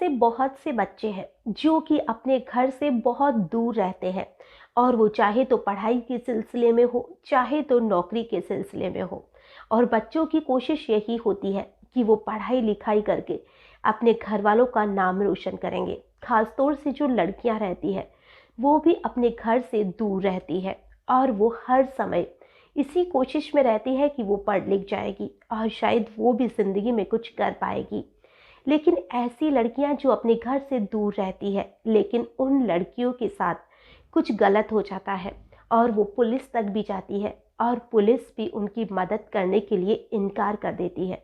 ऐसे बहुत से बच्चे हैं जो कि अपने घर से बहुत दूर रहते हैं और वो चाहे तो पढ़ाई के सिलसिले में हो, चाहे तो नौकरी के सिलसिले में हो। और बच्चों की कोशिश यही होती है कि वो पढ़ाई लिखाई करके अपने घर वालों का नाम रोशन करेंगे। खासतौर से जो लड़कियां रहती है वो भी अपने घर से दूर रहती है और वो हर समय इसी कोशिश में रहती है कि वो पढ़ लिख जाएगी और शायद वो भी ज़िंदगी में कुछ कर पाएगी। लेकिन ऐसी लड़कियां जो अपने घर से दूर रहती है, लेकिन उन लड़कियों के साथ कुछ गलत हो जाता है और वो पुलिस तक भी जाती है और पुलिस भी उनकी मदद करने के लिए इनकार कर देती है।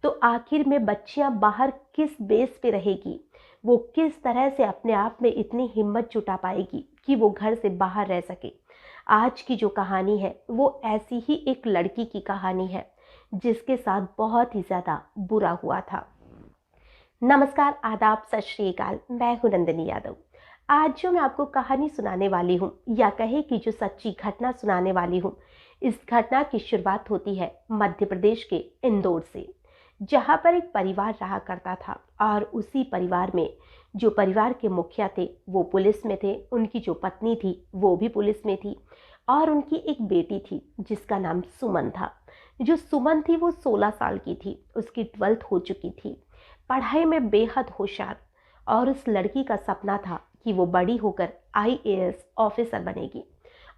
तो आखिर में बच्चियां बाहर किस बेस पे रहेगी, वो किस तरह से अपने आप में इतनी हिम्मत जुटा पाएगी कि वो घर से बाहर रह सके। आज की जो कहानी है वो ऐसी ही एक लड़की की कहानी है जिसके साथ बहुत ही ज़्यादा बुरा हुआ था। नमस्कार, आदाब, सत श्री अकाल। मैं हूं नंदिनी यादव। आज जो मैं आपको कहानी सुनाने वाली हूं, या कहे कि जो सच्ची घटना सुनाने वाली हूं, इस घटना की शुरुआत होती है मध्य प्रदेश के इंदौर से, जहां पर एक परिवार रहा करता था और उसी परिवार में जो परिवार के मुखिया थे वो पुलिस में थे, उनकी जो पत्नी थी वो भी पुलिस में थी और उनकी एक बेटी थी जिसका नाम सुमन था। जो सुमन थी वो 16 साल की थी, उसकी 12th हो चुकी थी, पढ़ाई में बेहद होशियार। और उस लड़की का सपना था कि वो बड़ी होकर आईएएस ऑफिसर बनेगी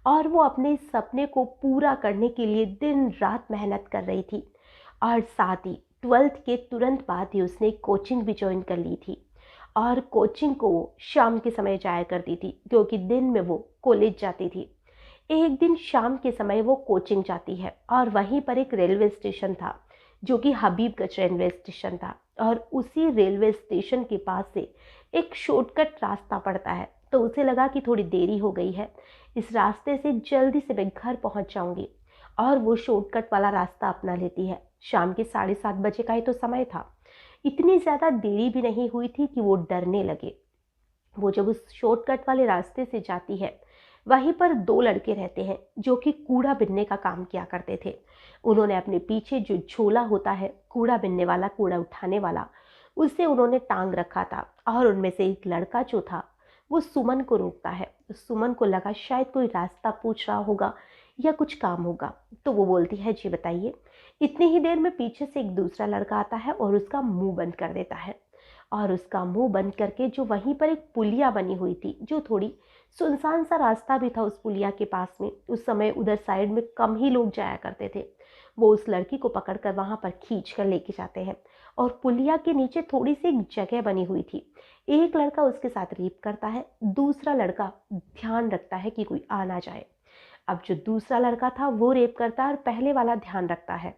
और वो अपने इस सपने को पूरा करने के लिए दिन रात मेहनत कर रही थी। और साथ ही 12th के तुरंत बाद ही उसने कोचिंग भी ज्वाइन कर ली थी और कोचिंग को शाम के समय जाया करती थी क्योंकि दिन में वो कॉलेज जाती थी। एक दिन शाम के समय वो कोचिंग जाती है और वहीं पर एक रेलवे स्टेशन था जो कि हबीबगंज रेलवे स्टेशन था और उसी रेलवे स्टेशन के पास से एक शॉर्टकट रास्ता पड़ता है। तो उसे लगा कि थोड़ी देरी हो गई है, इस रास्ते से जल्दी से मैं घर पहुंच जाऊंगी और वो शॉर्टकट वाला रास्ता अपना लेती है। शाम के 7:30 बजे का ही तो समय था, इतनी ज़्यादा देरी भी नहीं हुई थी कि वो डरने लगे। वो जब उस शॉर्टकट वाले रास्ते से जाती है, वहीं पर दो लड़के रहते हैं जो कि कूड़ा बिनने का काम किया करते थे। उन्होंने अपने पीछे जो झोला होता है कूड़ा बिनने वाला, कूड़ा उठाने वाला, उसे उन्होंने टांग रखा था और उनमें से एक लड़का जो था वो सुमन को रोकता है। सुमन को लगा शायद कोई रास्ता पूछ रहा होगा या कुछ काम होगा, तो वो बोलती है जी बताइए। इतनी ही देर में पीछे से एक दूसरा लड़का आता है और उसका मुंह बंद कर देता है और उसका मुंह बंद करके जो वहीं पर एक पुलिया बनी हुई थी, जो थोड़ी सुनसान सा रास्ता भी था उस पुलिया के पास में, उस समय उधर साइड में कम ही लोग जाया करते थे, वो उस लड़की को पकड़कर वहां पर खींच कर लेके जाते हैं। और पुलिया के नीचे थोड़ी सी एक जगह बनी हुई थी, एक लड़का उसके साथ रेप करता है, दूसरा लड़का ध्यान रखता है कि कोई आ ना जाए। अब जो दूसरा लड़का था वो रेप करता है और पहले वाला ध्यान रखता है।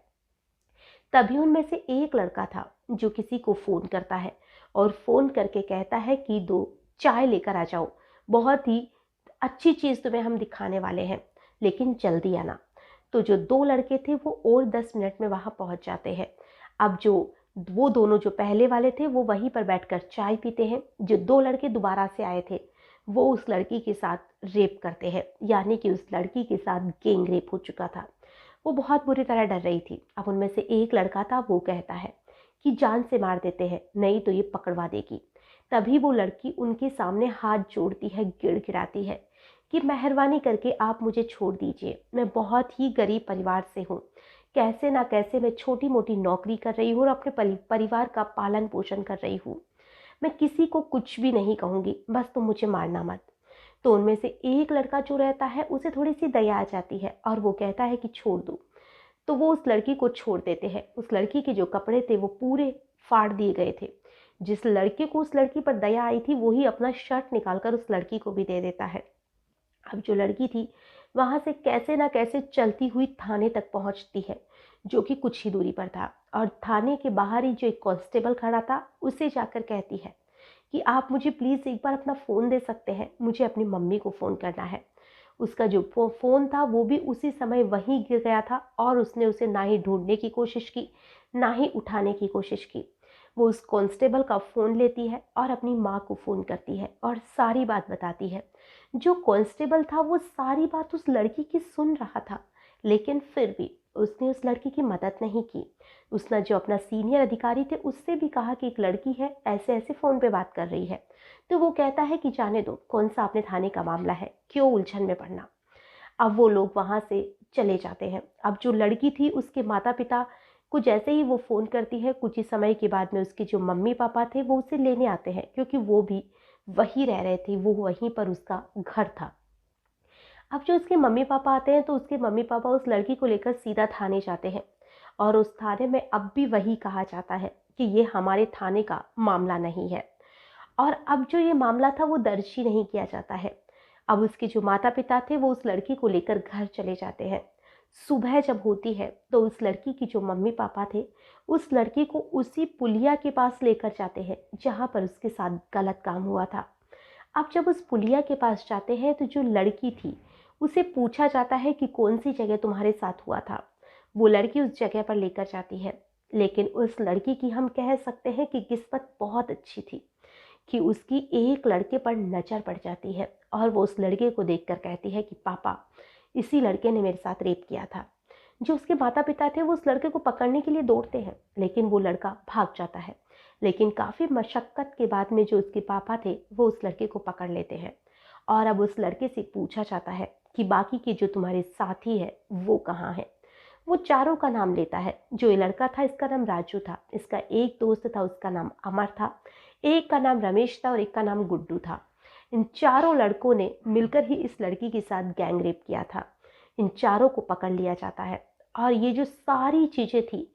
तभी उनमें से एक लड़का था जो किसी को फ़ोन करता है और फ़ोन करके कहता है कि दो चाय लेकर आ जाओ, बहुत ही अच्छी चीज़ तुम्हें हम दिखाने वाले हैं, लेकिन जल्दी आना। तो जो दो लड़के थे वो और 10 मिनट में वहाँ पहुँच जाते हैं। अब जो वो दोनों जो पहले वाले थे वो वहीं पर बैठकर चाय पीते हैं। जो दो लड़के दोबारा से आए थे वो उस लड़की के साथ रेप करते हैं, यानी कि उस लड़की के साथ गैंग रेप हो चुका था। वो बहुत बुरी तरह डर रही थी। अब उनमें से एक लड़का था, वो कहता है कि जान से मार देते हैं, नहीं तो ये पकड़वा देगी। तभी वो लड़की उनके सामने हाथ जोड़ती है, गिड़गिड़ाती है कि मेहरबानी करके आप मुझे छोड़ दीजिए, मैं बहुत ही गरीब परिवार से हूँ, कैसे ना कैसे मैं छोटी मोटी नौकरी कर रही हूँ और अपने परिवार का पालन पोषण कर रही हूँ, मैं किसी को कुछ भी नहीं कहूँगी, बस तुम मुझे मारना मत। तो उनमें से एक लड़का जो रहता है उसे थोड़ी सी दया आ जाती है और वो कहता है कि छोड़ दो। तो वो उस लड़की को छोड़ देते हैं। उस लड़की के जो कपड़े थे वो पूरे फाड़ दिए गए थे। जिस लड़के को उस लड़की पर दया आई थी वही अपना शर्ट निकालकर उस लड़की को भी दे देता है। अब जो लड़की थी वहां से कैसे ना कैसे चलती हुई थाने तक पहुंचती है, जो कि कुछ ही दूरी पर था, और थाने के बाहर ही जो एक कांस्टेबल खड़ा था उसे जाकर कहती है कि आप मुझे प्लीज़ एक बार अपना फ़ोन दे सकते हैं, मुझे अपनी मम्मी को फ़ोन करना है। उसका जो फ़ोन था वो भी उसी समय वहीं गिर गया था और उसने उसे ना ही ढूंढने की कोशिश की, ना ही उठाने की कोशिश की। वो उस कांस्टेबल का फ़ोन लेती है और अपनी माँ को फ़ोन करती है और सारी बात बताती है। जो कांस्टेबल था वो सारी बात उस लड़की की सुन रहा था, लेकिन फिर भी उसने उस लड़की की मदद नहीं की। उसने जो अपना सीनियर अधिकारी थे उससे भी कहा कि एक लड़की है, ऐसे ऐसे फ़ोन पे बात कर रही है। तो वो कहता है कि जाने दो, कौन सा अपने थाने का मामला है, क्यों उलझन में पड़ना। अब वो लोग वहाँ से चले जाते हैं। अब जो लड़की थी उसके माता पिता को जैसे ही वो फ़ोन करती है, कुछ ही समय के बाद में उसके जो मम्मी पापा थे वो उसे लेने आते हैं, क्योंकि वो भी वहीं रह रहे थे, वो वहीं पर उसका घर था। अब जो उसके मम्मी पापा आते हैं तो उसके मम्मी पापा उस लड़की को लेकर सीधा थाने जाते हैं, और उस थाने में अब भी वही कहा जाता है कि ये हमारे थाने का मामला नहीं है। और अब जो ये मामला था वो दर्ज ही नहीं किया जाता है। अब उसके जो माता पिता थे वो उस लड़की को लेकर घर चले जाते हैं। सुबह जब होती है तो उस लड़की की जो मम्मी पापा थे उस लड़की को उसी पुलिया के पास लेकर जाते हैं जहाँ पर उसके साथ गलत काम हुआ था। अब जब उस पुलिया के पास जाते हैं तो जो लड़की थी उसे पूछा जाता है कि कौन सी जगह तुम्हारे साथ हुआ था। वो लड़की उस जगह पर लेकर जाती है, लेकिन उस लड़की की हम कह सकते हैं कि किस्मत बहुत अच्छी थी कि उसकी एक लड़के पर नज़र पड़ जाती है, और वो उस लड़के को देखकर कहती है कि पापा, इसी लड़के ने मेरे साथ रेप किया था। जो उसके माता पिता थे वो उस लड़के को पकड़ने के लिए दौड़ते हैं, लेकिन वो लड़का भाग जाता है। लेकिन काफ़ी मशक्क़त के बाद में जो उसके पापा थे वो उस लड़के को पकड़ लेते हैं, और अब उस लड़के से पूछा जाता है कि बाकी के जो तुम्हारे साथी है वो कहाँ हैं। वो चारों का नाम लेता है। जो ये लड़का था इसका नाम राजू था, इसका एक दोस्त था उसका नाम अमर था, एक का नाम रमेश था और एक का नाम गुड्डू था। इन चारों लड़कों ने मिलकर ही इस लड़की के साथ गैंग रेप किया था। इन चारों को पकड़ लिया जाता है, और ये जो सारी चीज़ें थी,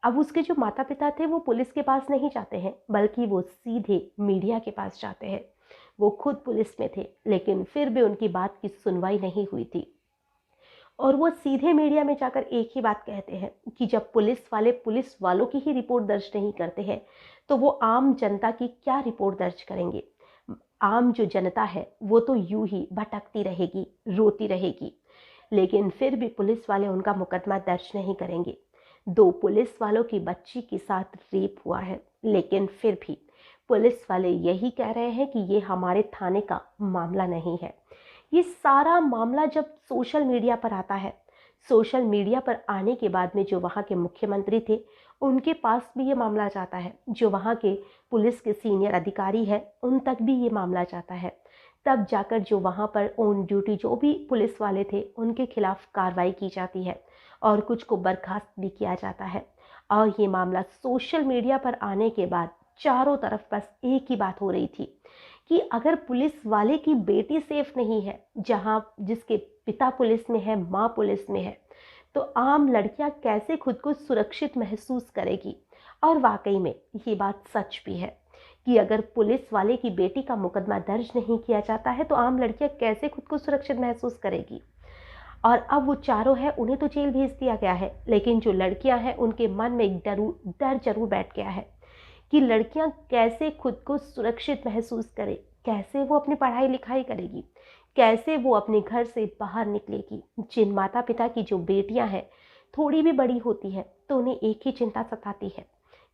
अब उसके जो माता पिता थे वो पुलिस के पास नहीं जाते हैं, बल्कि वो सीधे मीडिया के पास जाते हैं। वो खुद पुलिस में थे, लेकिन फिर भी उनकी बात की सुनवाई नहीं हुई थी, और वो सीधे मीडिया में जाकर एक ही बात कहते हैं कि जब पुलिस वाले पुलिस वालों की ही रिपोर्ट दर्ज नहीं करते हैं तो वो आम जनता की क्या रिपोर्ट दर्ज करेंगे। आम जो जनता है वो तो यूं ही भटकती रहेगी, रोती रहेगी, लेकिन फिर भी पुलिस वाले उनका मुकदमा दर्ज नहीं करेंगे। दो पुलिस वालों की बच्ची के साथ रेप हुआ है, लेकिन फिर भी पुलिस वाले यही कह रहे हैं कि ये हमारे थाने का मामला नहीं है। ये सारा मामला जब सोशल मीडिया पर आता है, सोशल मीडिया पर आने के बाद में जो वहाँ के मुख्यमंत्री थे उनके पास भी ये मामला जाता है, जो वहाँ के पुलिस के सीनियर अधिकारी हैं उन तक भी ये मामला जाता है। तब जाकर जो वहाँ पर ऑन ड्यूटी जो भी पुलिस वाले थे उनके खिलाफ कार्रवाई की जाती है, और कुछ को बर्खास्त भी किया जाता है। और ये मामला सोशल मीडिया पर आने के बाद चारों तरफ बस एक ही बात हो रही थी कि अगर पुलिस वाले की बेटी सेफ नहीं है, जहाँ जिसके पिता पुलिस में है, माँ पुलिस में है, तो आम लड़कियाँ कैसे खुद को सुरक्षित महसूस करेगी। और वाकई में ये बात सच भी है कि अगर पुलिस वाले की बेटी का मुकदमा दर्ज नहीं किया जाता है तो आम लड़कियाँ कैसे खुद को सुरक्षित महसूस करेगी। और अब वो चारों हैं, उन्हें तो जेल भेज दिया गया है, लेकिन जो लड़कियां हैं उनके मन में एक डर जरूर बैठ गया है कि लड़कियां कैसे खुद को सुरक्षित महसूस करें, कैसे वो अपनी पढ़ाई लिखाई करेगी, कैसे वो अपने घर से बाहर निकलेगी। जिन माता पिता की जो बेटियां हैं थोड़ी भी बड़ी होती हैं तो उन्हें एक ही चिंता सताती है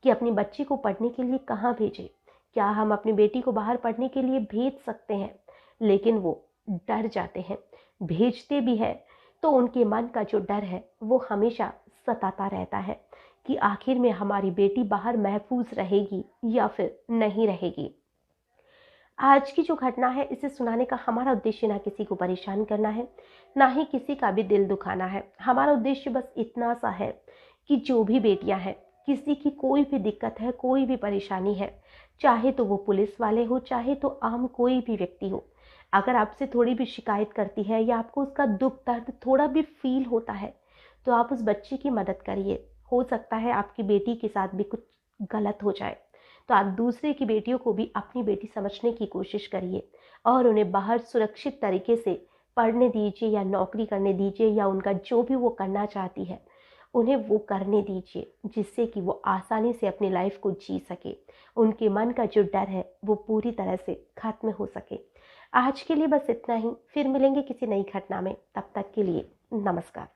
कि अपनी बच्ची को पढ़ने के लिए कहाँ भेजें, क्या हम अपनी बेटी को बाहर पढ़ने के लिए भेज सकते हैं। लेकिन वो डर जाते हैं, भेजते भी हैं तो उनके मन का जो डर है वो हमेशा सताता रहता है कि आखिर में हमारी बेटी बाहर महफूज रहेगी या फिर नहीं रहेगी। आज की जो घटना है इसे सुनाने का हमारा उद्देश्य ना किसी को परेशान करना है, ना ही किसी का भी दिल दुखाना है। हमारा उद्देश्य बस इतना सा है कि जो भी बेटियां हैं, किसी की कोई भी दिक्कत है, कोई भी परेशानी है, चाहे तो वो पुलिस वाले हो, चाहे तो आम कोई भी व्यक्ति हो, अगर आपसे थोड़ी भी शिकायत करती है या आपको उसका दुख दर्द थोड़ा भी फील होता है तो आप उस बच्ची की मदद करिए। हो सकता है आपकी बेटी के साथ भी कुछ गलत हो जाए, तो आप दूसरे की बेटियों को भी अपनी बेटी समझने की कोशिश करिए, और उन्हें बाहर सुरक्षित तरीके से पढ़ने दीजिए या नौकरी करने दीजिए, या उनका जो भी वो करना चाहती है उन्हें वो करने दीजिए, जिससे कि वो आसानी से अपनी लाइफ को जी सके, उनके मन का जो डर है वो पूरी तरह से खत्म हो सके। आज के लिए बस इतना ही, फिर मिलेंगे किसी नई घटना में। तब तक के लिए नमस्कार।